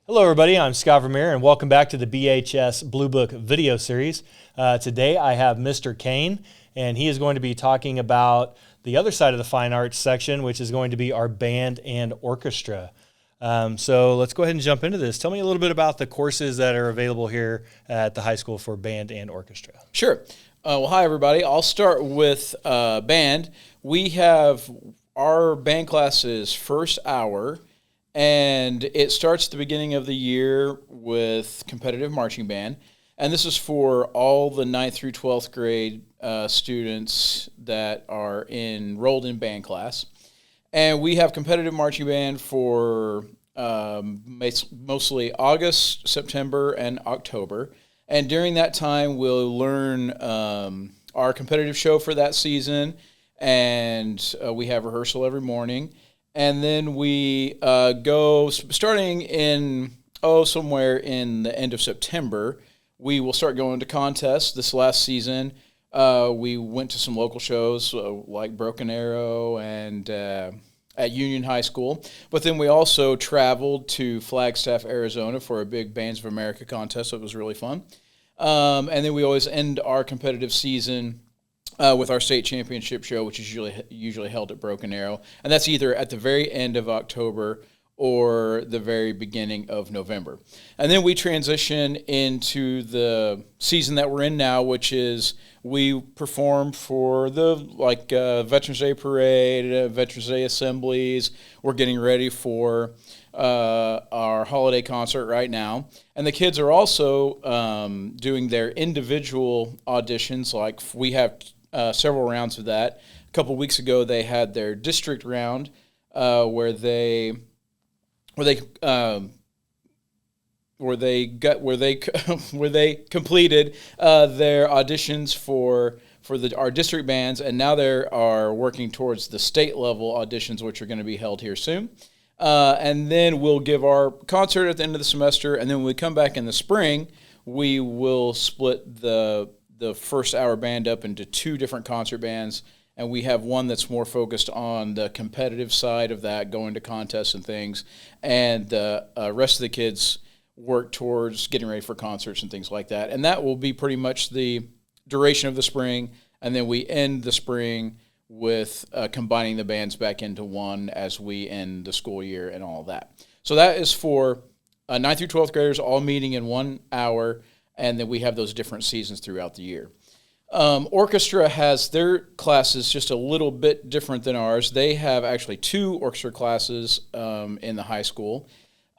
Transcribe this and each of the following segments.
Hello, everybody. I'm Scott Vermeer, and welcome back to the BHS Blue Book video series. Today, I have Mr. Kane, and he is going to be talking about the other side of the fine arts section, which is going to be our band and orchestra. So let's go ahead and jump into this. Tell me a little bit about the courses that are available here at the high school for band and orchestra. Sure. Well, hi, everybody. I'll start with band. We have our band classes first hour, and it starts at the beginning of the year with competitive marching band. And this is for all the 9th through 12th grade students that are enrolled in band class. And we have competitive marching band for mostly August, September, and October. And during that time, we'll learn our competitive show for that season, and we have rehearsal every morning. And then we go, starting in, somewhere in the end of September, we will start going to contests. This last season, we went to some local shows like Broken Arrow and at Union High School. But then we also traveled to Flagstaff, Arizona for a big Bands of America contest. So it was really fun. And then we always end our competitive season with our state championship show, which is usually held at Broken Arrow. And that's either at the very end of October or the very beginning of November. And then we transition into the season that we're in now, which is we perform for the Veterans Day Parade, Veterans Day assemblies. We're getting ready for our holiday concert right now. And the kids are also doing their individual auditions. Like we have several rounds of that. A couple weeks ago, they had their district round where they completed their auditions for our district bands, and now they are working towards the state level auditions, which are going to be held here soon. And then we'll give our concert at the end of the semester, and then when we come back in the spring, we will split the first hour band up into two different concert bands, and we have one that's more focused on the competitive side of that, going to contests and things, and the rest of the kids work towards getting ready for concerts and things like that. And that will be pretty much the duration of the spring, and then we end the spring with combining the bands back into one as we end the school year and all of that. So that is for 9th through 12th graders all meeting in 1 hour, and then we have those different seasons throughout the year. Orchestra has their classes just a little bit different than ours. They have actually 2 orchestra classes in the high school.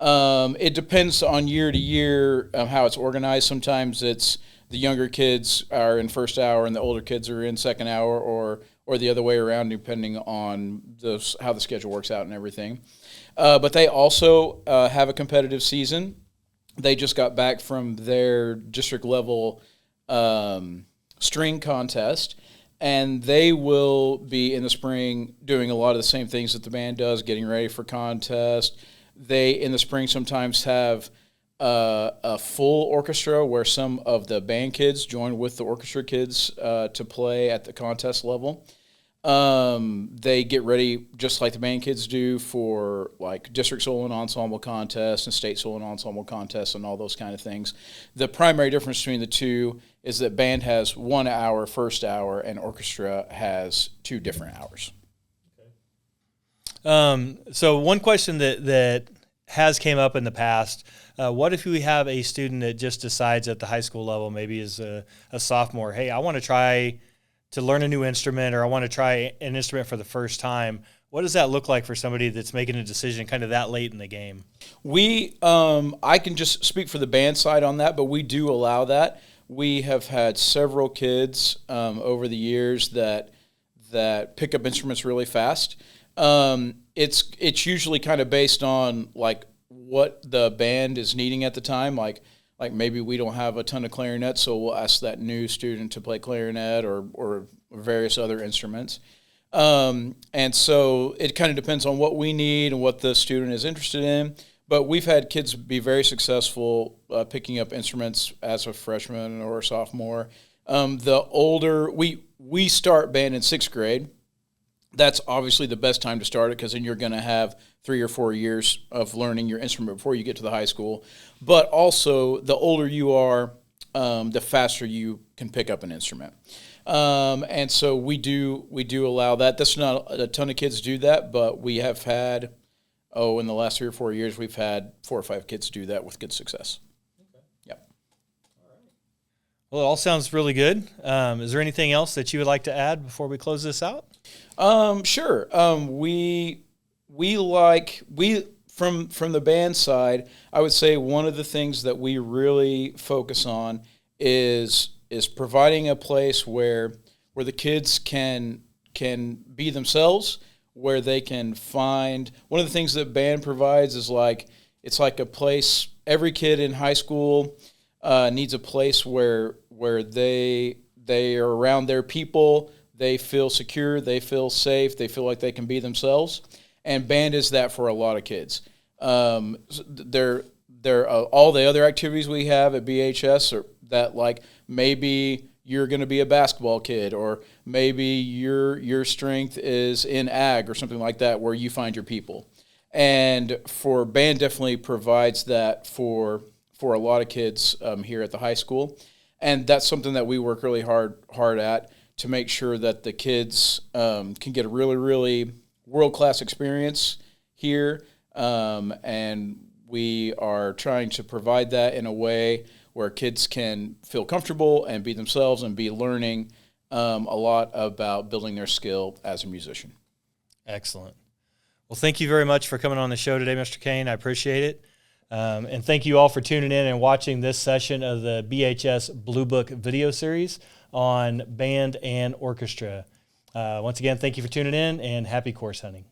It depends on year to year how it's organized. Sometimes it's the younger kids are in first hour and the older kids are in second hour, or the other way around, depending on how the schedule works out and everything. But they also have a competitive season. They just got back from their district level string contest, and they will be in the spring doing a lot of the same things that the band does, getting ready for contest. They, in the spring, sometimes have a full orchestra where some of the band kids join with the orchestra kids to play at the contest level. They get ready just like the band kids do for like district solo and ensemble contests and state solo and ensemble contests and all those kind of things. The primary difference between the two is that band has 1 hour first hour and orchestra has 2 different hours. So one question that has came up in the past, what if we have a student that just decides at the high school level, maybe as a sophomore, hey, I want to try to learn a new instrument, or I want to try an instrument for the first time? What does that look like for somebody that's making a decision kind of that late in the game? I can just speak for the band side on that, but we do allow that. We have had several kids over the years that pick up instruments really fast. It's usually kind of based on like what the band is needing at the time. Like maybe we don't have a ton of clarinet, so we'll ask that new student to play clarinet or various other instruments. And so it kind of depends on what we need and what the student is interested in. But we've had kids be very successful picking up instruments as a freshman or a sophomore. The older we start band in 6th grade, that's obviously the best time to start it, because then you're going to have 3 or 4 years of learning your instrument before you get to the high school. But also, the older you are, the faster you can pick up an instrument. And so we do allow that. That's not a ton of kids do that, but we have had, in the last 3 or 4 years, we've had 4 or 5 kids do that with good success. Okay. Yep. All right. Well, it all sounds really good. Is there anything else that you would like to add before we close this out? Sure. We from the band side, I would say one of the things that we really focus on is providing a place where the kids can be themselves, where they can find. One of the things that band provides is it's like a place. Every kid in high school needs a place where they are around their people. They feel secure, they feel safe, they feel like they can be themselves, and band is that for a lot of kids. All the other activities we have at BHS are that, maybe you're going to be a basketball kid, or maybe your strength is in ag or something like that, where you find your people. And for band, definitely provides that for a lot of kids here at the high school, and that's something that we work really hard at, to make sure that the kids can get a really, really world-class experience here. And we are trying to provide that in a way where kids can feel comfortable and be themselves and be learning a lot about building their skill as a musician. Excellent. Well, thank you very much for coming on the show today, Mr. Kane. I appreciate it. And thank you all for tuning in and watching this session of the BHS Blue Book video series on band and orchestra. Once again, thank you for tuning in, and happy course hunting.